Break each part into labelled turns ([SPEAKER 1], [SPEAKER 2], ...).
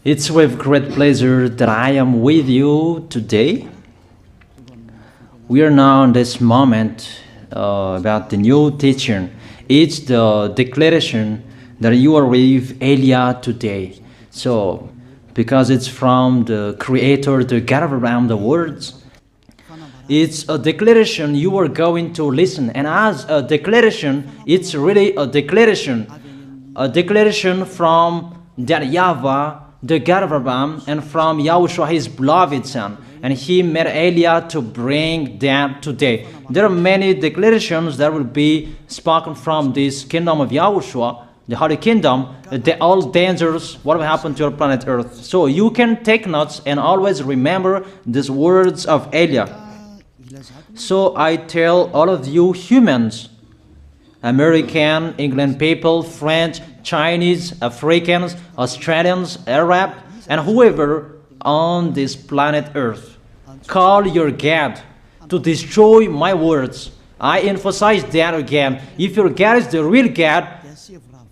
[SPEAKER 1] It's with great pleasure that I am with you today. We are now in this moment about the new teaching. It's the declaration that you are with Elia today. So, because it's from the Creator, the God of around the words, it's a declaration you are going to listen. And as a declaration, it's really a declaration from that YAHVAH, the God of Abraham, and from YAHOSHUAH, his beloved son. And he made Elia to bring them today. There are many declarations that will be spoken from this kingdom of YAHOSHUAH, the Holy Kingdom, all dangers, what will happen to your planet Earth. So you can take notes and always remember these words of Elia. So I tell all of you humans, American, England people, French, Chinese, Africans, Australians, Arab, and whoever on this planet Earth, call your God to destroy my words. I emphasize that again. If your God is the real God,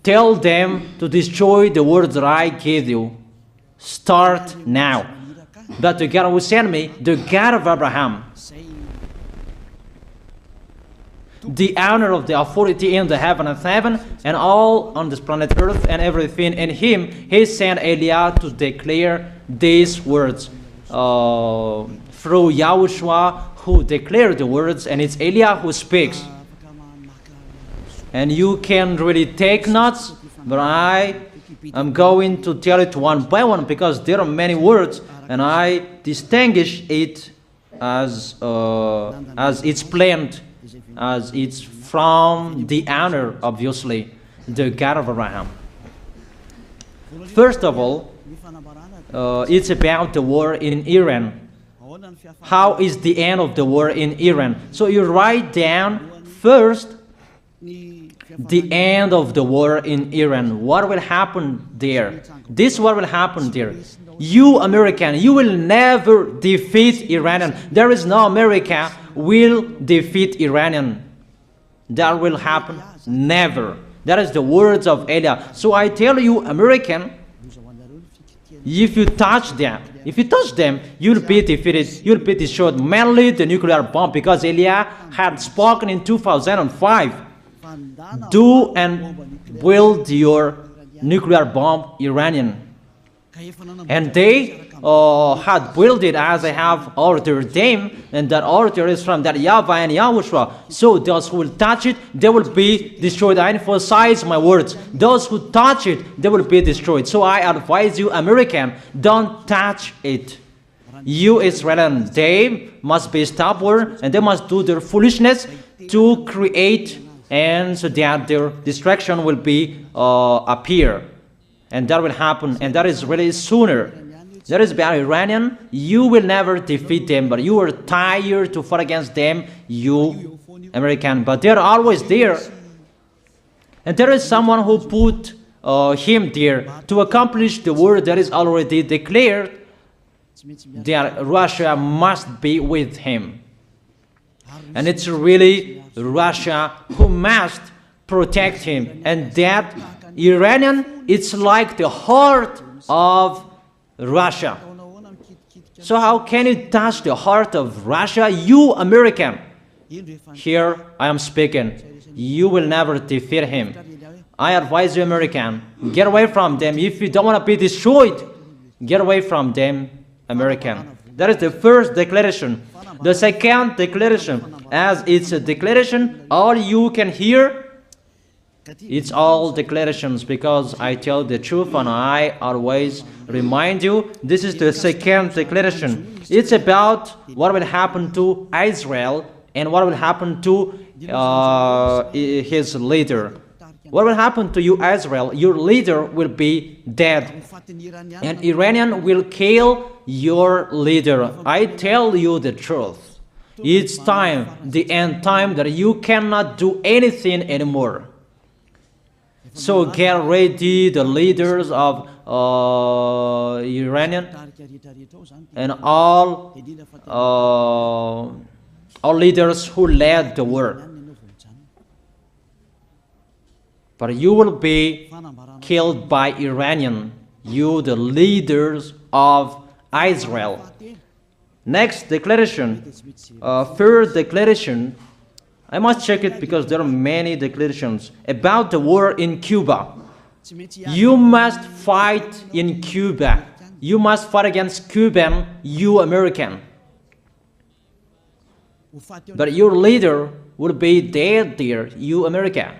[SPEAKER 1] tell them to destroy the words that I gave you. Start now. But the God who sent me, the God of Abraham, the honor of the authority in the heaven of heaven and all on this planet Earth and everything in him, he sent Elia to declare these words through YAHOSHUAH, who declared the words, and it's Elia who speaks. And you can really take notes, but I am going to tell it one by one because there are many words, and I distinguish it as it's planned, as it's from the honor, obviously, the God of Abraham. First of all, it's about the war in Iran. How is the end of the war in Iran? So you write down first the end of the war in Iran. What will happen there? This what will happen there. You American, you will never defeat Iranian. There is no America will defeat Iranian. That will happen never. That is the words of Elia. So I tell you, American, if you touch them, you'll be defeated, you'll be destroyed. Mainly the nuclear bomb, because Elia had spoken in 2005. Do and build your nuclear bomb, Iranian. And they had built it as I have ordered them, and that order is from that YAHVAH and YAHOSHUAH. So those who will touch it, they will be destroyed. I emphasize my words. Those who touch it, they will be destroyed. So I advise you, American, don't touch it. You Israelians, they must be stubborn, and they must do their foolishness to create, and so that their destruction will be appear. And that will happen, and that is really sooner. That is about Iranian. You will never defeat them, but you are tired to fight against them, you American. But they're always there. And there is someone who put him there to accomplish the word that is already declared, that Russia must be with him. And it's really Russia who must protect him. And that Iranian, it's like the heart of Russia. So how can you touch the heart of Russia? You American. Here I am speaking. You will never defeat him. I advise you, American, get away from them. If you don't want to be destroyed, get away from them, American. That is the first declaration. The second declaration, as it's a declaration, all you can hear, it's all declarations, because I tell the truth and I always remind you, this is the second declaration. It's about what will happen to Israel and what will happen to his leader. What will happen to you, Israel? Your leader will be dead, and Iranian will kill your leader. I tell you the truth. It's time, the end time, that you cannot do anything anymore. So get ready, the leaders of Iranian and all leaders who led the war. But you will be killed by Iranian. you the leaders of Israel. Next declaration, third declaration, I must check it because there are many declarations about the war in Cuba. You must fight in Cuba. You must fight against Cuban, you American. But your leader will be dead there, you America.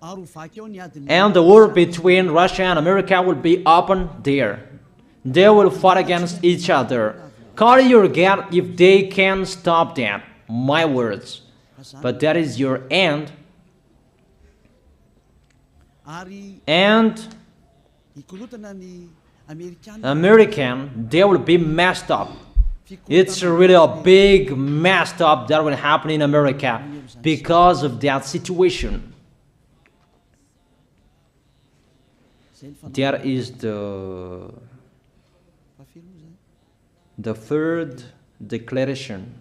[SPEAKER 1] And the war between Russia and America will be open there. They will fight against each other. Call your God if they can stop that. My words. But that is your end. And American, they will be messed up. It's really a big messed up that will happen in America because of that situation. There is the third declaration.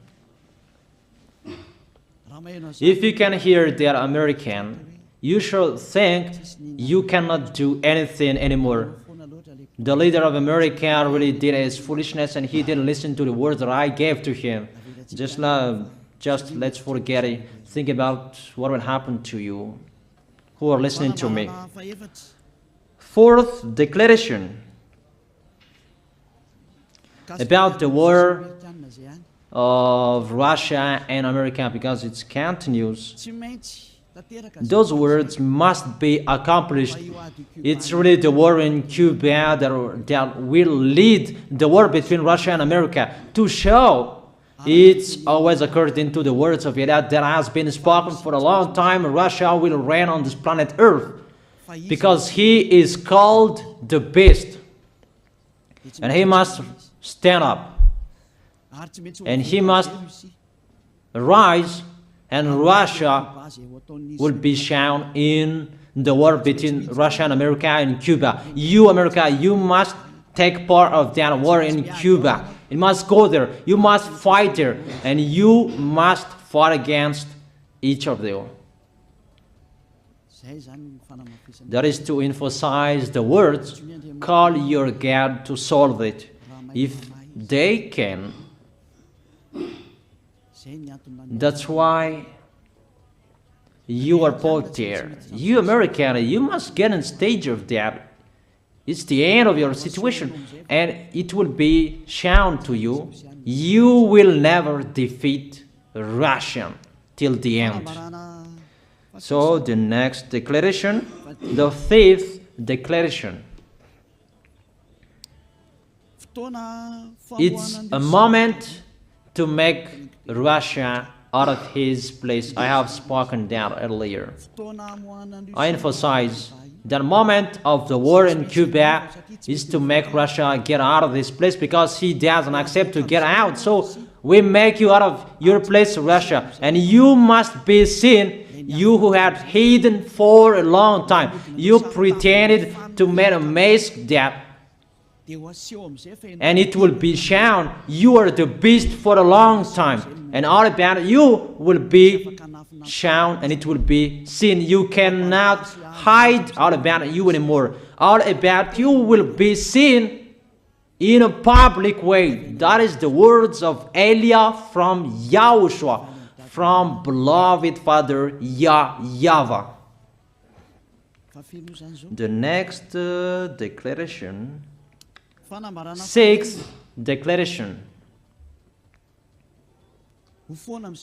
[SPEAKER 1] If you can hear that American, you should think you cannot do anything anymore. The leader of America really did his foolishness and he didn't listen to the words that I gave to him. Just let's forget it. Think about what will happen to you who are listening to me. Fourth declaration about the war of Russia and America, because it continues. Those words must be accomplished. It's really the war in Cuba that will lead the war between Russia and America to show it's always according to the words of YAH that has been spoken for a long time. Russia will reign on this planet Earth because he is called the beast and he must stand up and he must rise, and Russia will be shown in the war between Russia and America and Cuba. You, America, you must take part of that war in Cuba. You must go there. You must fight there. And you must fight against each of them. That is to emphasize the words, call your God to solve it. If they can, that's why you are put there. You American, you must get in stage of that. It's the end of your situation and it will be shown to you. You will never defeat Russia till the end. So the next declaration, the fifth declaration. It's a moment to make Russia out of his place. I have spoken that earlier. I emphasize the moment of the war in Cuba is to make Russia get out of this place because he doesn't accept to get out. So we make you out of your place, Russia, and you must be seen. You who had hidden for a long time, you pretended to make a mask that, and it will be shown you are the beast for a long time, and all about you will be shown and it will be seen. You cannot hide all about you anymore. All about you will be seen in a public way. That is the words of Elia from YAHOSHUAH, from beloved Father YAHVAH. The next declaration, sixth declaration.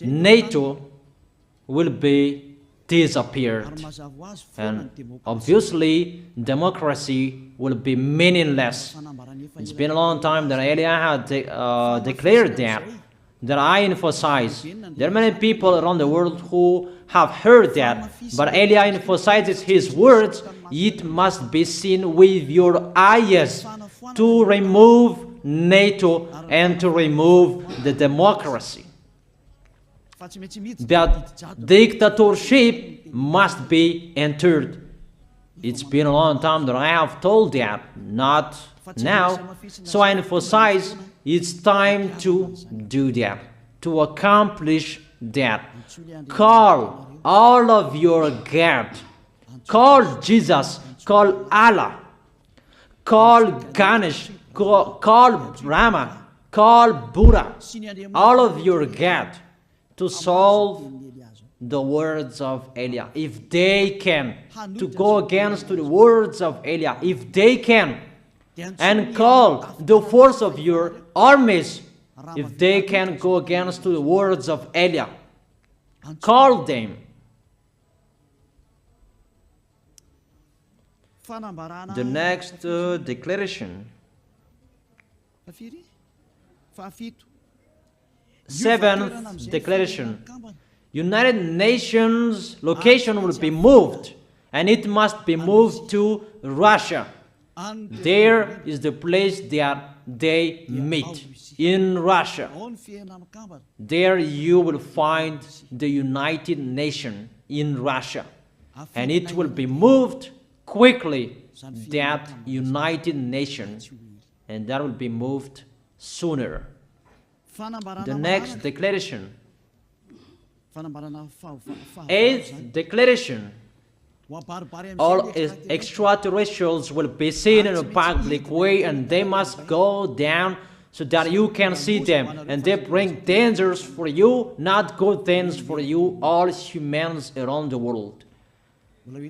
[SPEAKER 1] NATO will be disappeared, and obviously democracy will be meaningless. It's been a long time that Elia had declared that I emphasize. There are many people around the world who have heard that, but Elia emphasizes his words. It must be seen with your eyes to remove NATO and to remove the democracy. That dictatorship must be entered. It's been a long time that I have told that, not now. So I emphasize it's time to do that, to accomplish that. Call all of your God. Call Jesus, call Allah, call Ganesh, call Brahma, call Buddha, all of your God, to solve the words of Eliah. If they can, to go against the words of Eliah, if they can, and call the force of your armies, if they can go against the words of Eliah, call them. The next declaration. Seventh declaration. United Nations location will be moved, and it must be moved to Russia. There is the place that they meet, in Russia. There you will find the United Nations in Russia, and it will be moved quickly, that United Nations, and that will be moved sooner. The next declaration. Eighth declaration. All extraterrestrials will be seen in a public way, and they must go down so that you can see them, and they bring dangers for you, not good things for you, all humans around the world.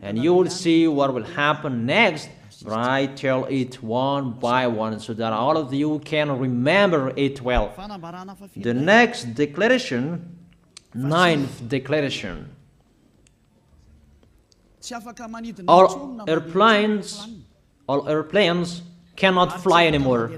[SPEAKER 1] And you will see what will happen next, but I tell it one by one so that all of you can remember it well. The next declaration, ninth declaration. All airplanes cannot fly anymore,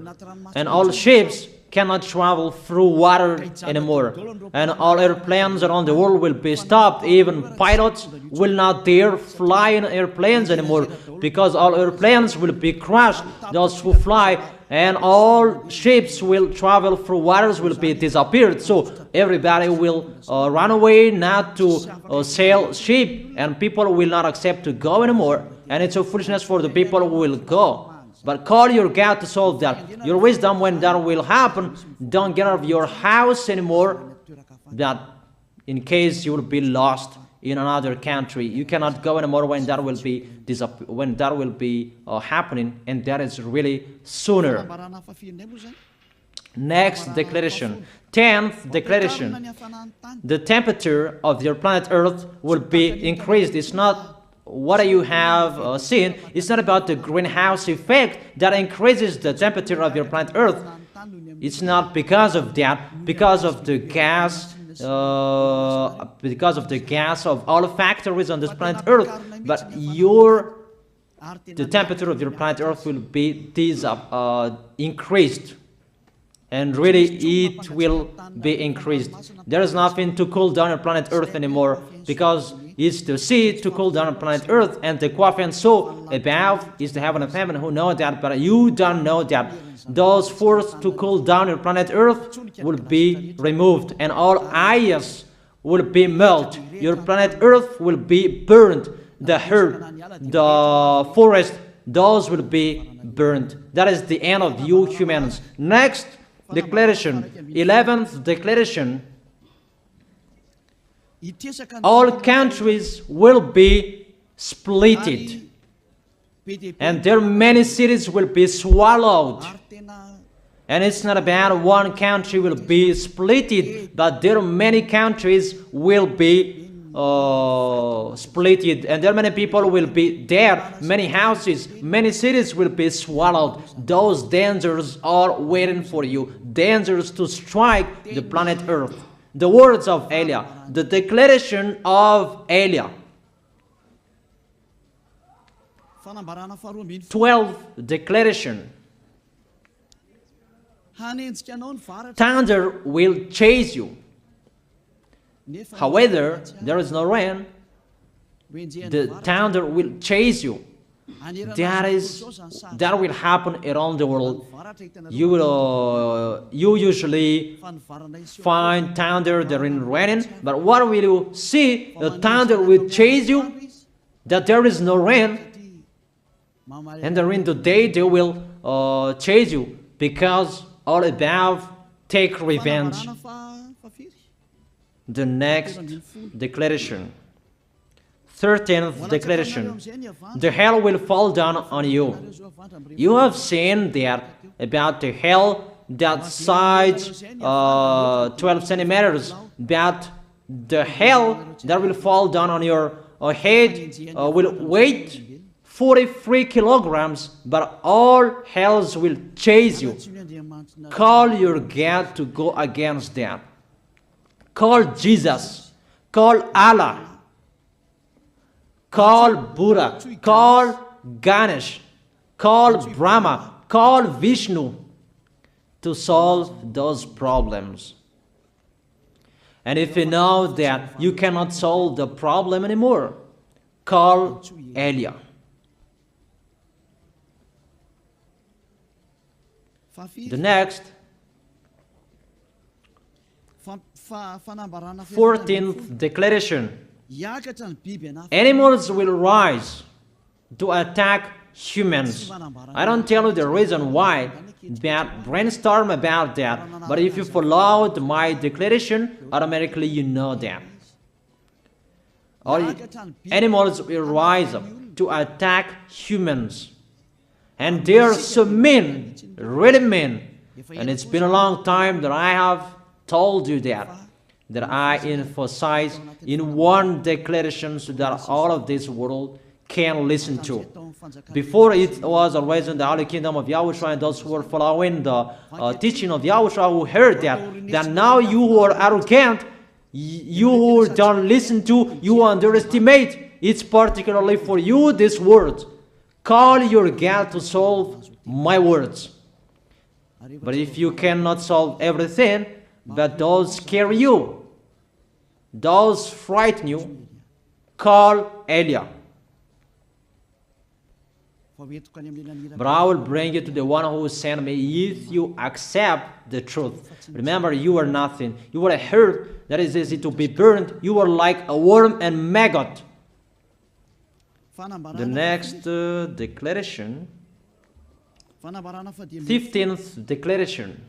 [SPEAKER 1] and all ships cannot travel through water anymore, and all airplanes around the world will be stopped. Even pilots will not dare fly in airplanes anymore, because all airplanes will be crashed, those who fly, and all ships will travel through waters will be disappeared. So everybody will run away not to sail ship, and people will not accept to go anymore, and it's a foolishness for the people who will go. But call your God to solve that. Your wisdom when that will happen. Don't get out of your house anymore, that in case you will be lost in another country. You cannot go anymore when that will be happening, and that is really sooner. Next declaration. 10th declaration. The temperature of your planet Earth will be increased. It's not what you have seen. It's not about the greenhouse effect that increases the temperature of your planet Earth. It's not because of that, because of the gas, of all factories on this planet Earth. But the temperature of your planet Earth will be increased, and really it will be increased. There is nothing to cool down your planet Earth anymore, because it's the sea to cool down planet Earth, and the Quaf and so above is the heaven of heaven, who know that, but you don't know that. Those forces to cool down your planet Earth will be removed, and all ice will be melted. Your planet Earth will be burned. The earth, the forest, those will be burned. That is the end of you humans. Next declaration, 11th declaration. All countries will be splitted, and their many cities will be swallowed. And it's not about one country will be splitted, but there are many countries will be splitted, and there many people will be dead, many houses, many cities will be swallowed. Those dangers are waiting for you, dangers to strike the planet Earth. The words of Eliah, the declaration of Eliah. 12th declaration. Thunder will chase you. However, there is no rain. The thunder will chase you. That will happen around the world. You usually find thunder during raining, but what will you see? The thunder will chase you, that there is no rain, and during the day they will chase you, because all above take revenge. The next declaration. 13th declaration. The hell will fall down on you. You have seen that about the hell that size 12 centimeters, that the hell that will fall down on your head will weight 43 kilograms, but all hells will chase you. Call your God to go against that. Call Jesus. Call Allah. Call Buddha. Call Ganesh. Call Brahma. Call Vishnu to solve those problems. And if you know that you cannot solve the problem anymore, call Elia. The next, 14th declaration. Animals will rise to attack humans. I don't tell you the reason why, but brainstorm about that. But if you followed my declaration, automatically you know that. All animals will rise up to attack humans. And they are so mean, really mean. And it's been a long time that I have told you that I emphasize in one declaration so that all of this world can listen to. Before it was always in the Holy Kingdom of Yahushua, and those who were following the teaching of Yahushua who heard that now you who are arrogant, you who don't listen to, you underestimate. It's particularly for you, this word. Call your God to solve my words. But if you cannot solve everything, but those scare you, those frighten you, call Elia. But I will bring you to the one who sent me if you accept the truth. Remember, you are nothing. You are a herb that is easy to be burned. You are like a worm and maggot. The next declaration, 15th declaration.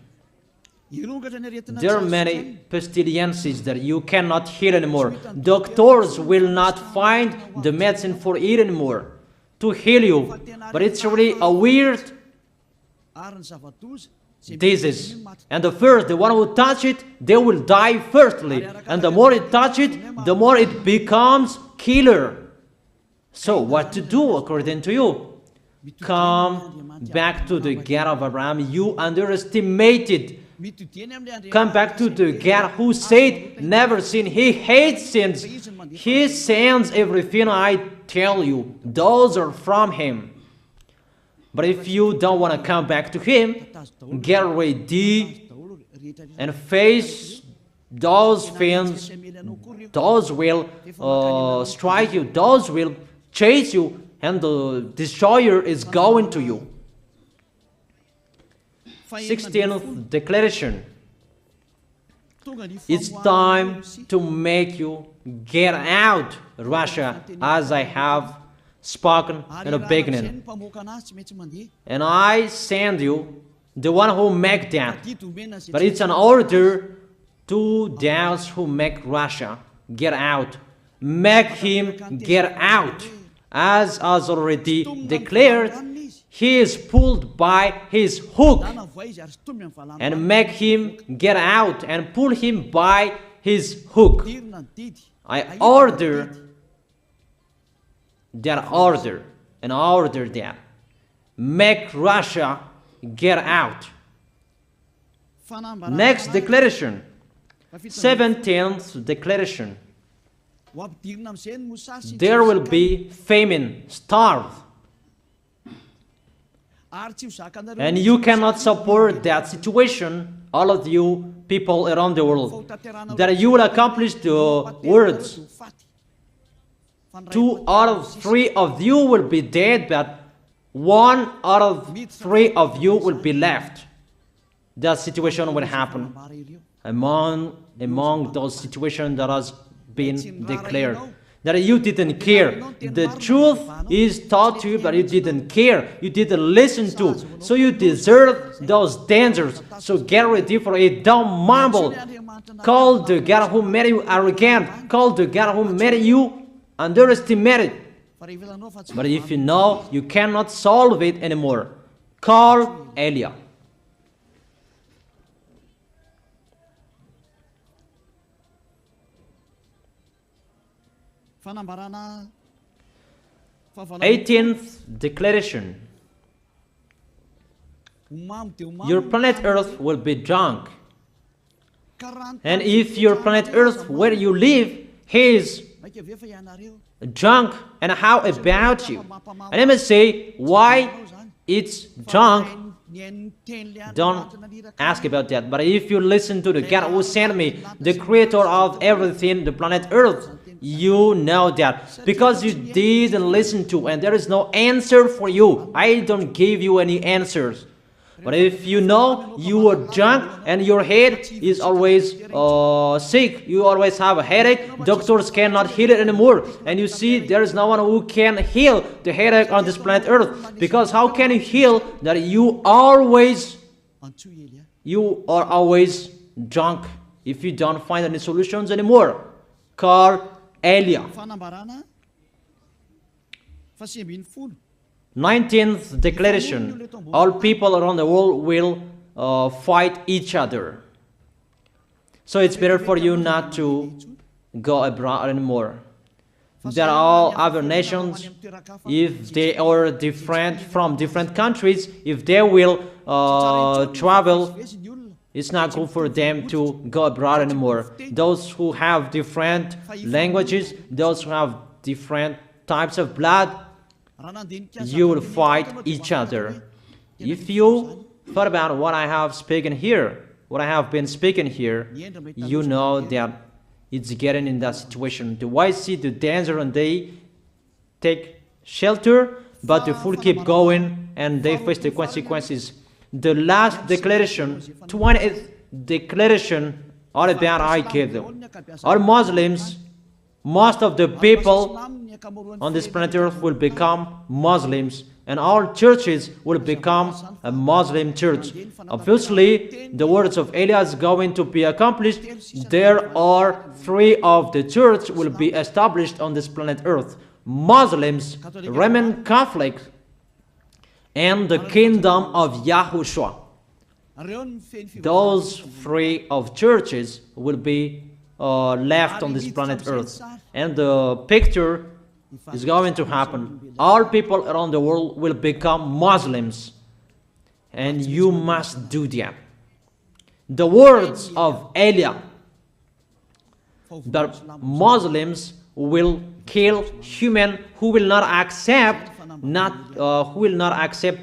[SPEAKER 1] There are many pestilences that you cannot heal anymore. Doctors will not find the medicine for it anymore to heal you. But it's really a weird disease. And the one who touch it, they will die firstly. And the more it touch it, the more it becomes killer. So what to do according to you? Come back to the God of Abraham. You underestimated. Come back to the God who said, never sin. He hates sins. He sends everything I tell you. Those are from Him. But if you don't want to come back to Him, get ready and face those things. Those will strike you. Those will chase you, and the destroyer is going to you. 16th declaration. It's time to make you get out Russia, as I have spoken in the beginning. And I send you the one who make that. But it's an order to those who make Russia get out. Make him get out. As already declared, he is pulled by his hook, and make him get out and pull him by his hook. I order that. Make Russia get out. Next declaration, 17th declaration. There will be famine, starve. And you cannot support that situation, all of you people around the world, that you will accomplish the words. 2 out of 3 of you will be dead, but 1 out of 3 of you will be left. That situation will happen among those situations that has been declared. That you didn't care. The truth is taught to you, but you didn't care. You didn't listen to. So you deserve those dangers. So get ready for it. Don't mumble. Call the God who made you arrogant. Call the God who made you underestimate it. But if you know you cannot solve it anymore, call Eliah. Eighteenth declaration. Your planet Earth will be drunk. And if your planet Earth where you live is drunk, and how about you? And I must say why it's drunk. Don't ask about that. But if you listen to the God who sent me, the creator of everything, the planet Earth, you know that. Because you didn't listen to, and there is no answer for you. I don't give you any answers. But if you know you are drunk and your head is always sick, you always have a headache, doctors cannot heal it anymore. And you see there is no one who can heal the headache on this planet Earth. Because how can you heal that you are always drunk if you don't find any solutions anymore? Call Eliah. 19th declaration. All people around the world will fight each other. So it's better for you not to go abroad anymore. There are all other nations, if they are different from different countries, if they will travel, it's not good for them to go abroad anymore. Those who have different languages, those who have different types of blood, you will fight each other. If you thought about what I have spoken here, what I have been speaking here, you know that it's getting in that situation. The wise see the danger and they take shelter, but the fool keep going and they face the consequences. The last declaration, 20th declaration, all about I give them. All Muslims, most of the people on this planet Earth will become Muslims, and all churches will become a Muslim church. Obviously, the words of Eliah is going to be accomplished. There are 3 of the church will be established on this planet Earth: Muslims, Roman Catholics, and the kingdom of YAHOSHUAH. Those 3 of churches will be left on this planet Earth, and the picture is going to happen. All people around the world will become Muslims, and you must do that. The words of Eliah, that Muslims will kill human who will not accept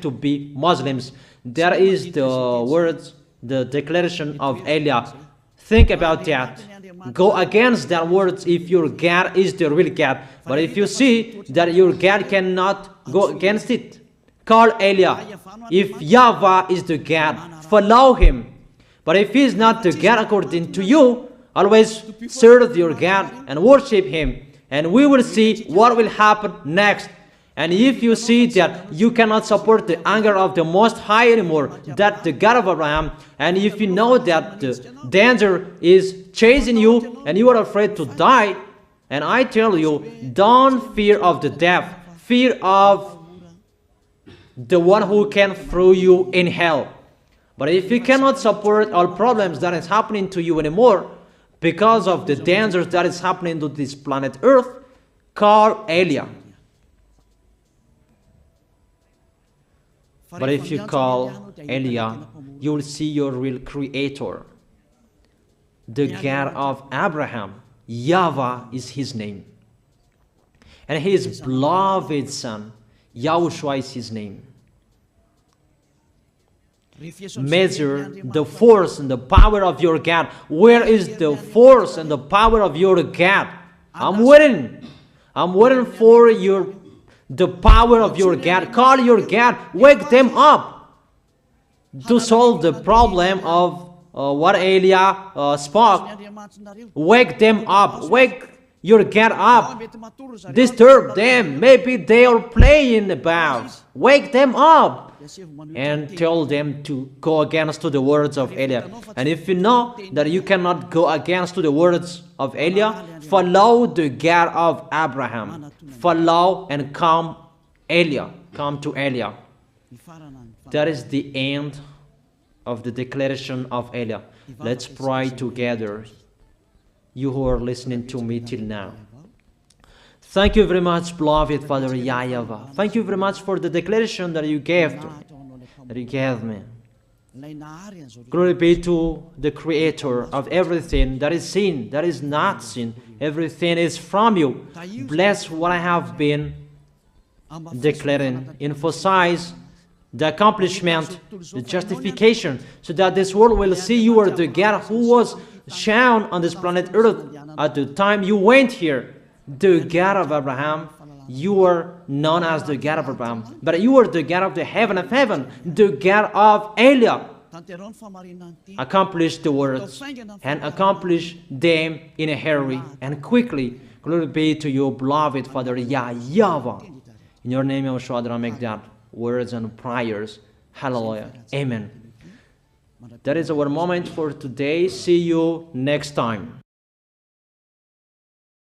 [SPEAKER 1] to be Muslims. That is the words, the declaration of Eliah. Think about that. Go against that words if your God is the real God. But if you see that your God cannot go against it, call Eliah. If YAHVAH is the God, follow him. But if he is not the God according to you, always serve your God and worship him. And we will see what will happen next. And if you see that you cannot support the anger of the Most High anymore, that the God of Abraham, and if you know that the danger is chasing you and you are afraid to die, and I tell you, don't fear of the death, fear of the one who can throw you in hell. But if you cannot support all problems that is happening to you anymore, because of the dangers that is happening to this planet Earth, call Eliah. But if you call Eliah, you will see your real creator, the God of Abraham. YAHVAH is his name. And his beloved son, YAHOSHUAH is his name. Measure the force and the power of your God. Where is the force and the power of your God? I'm waiting. I'm waiting for the power of your God. Call your God. Wake them up to solve the problem of what Eliah spoke. Wake them up. Wake You get up, disturb them. Maybe they are playing about. Wake them up and tell them to go against to the words of Eliah. And if you know that you cannot go against to the words of Eliah, follow the God of Abraham. Follow and come Eliah. Come to Eliah. That is the end of the declaration of Eliah. Let's pray together. You who are listening to me till now. Thank you very much, beloved Father YAHVAH. Thank you very much for the declaration that you gave to me, that you gave me. Glory be to the Creator of everything that is seen, that is not seen. Everything is from you. Bless what I have been declaring. Emphasize the accomplishment, the justification, so that this world will see you are the God who was shown on this planet Earth at the time you went here. The God of Abraham. You are known as the God of Abraham, but you are the God of the heaven of heaven, the God of Eliah. Accomplish the words and accomplish them in a hurry and quickly. Glory be to you, beloved Father YAHVAH. In your name, YAHOSHUAH, I make that words and prayers. Hallelujah. Amen. That is our moment for today. See you next time.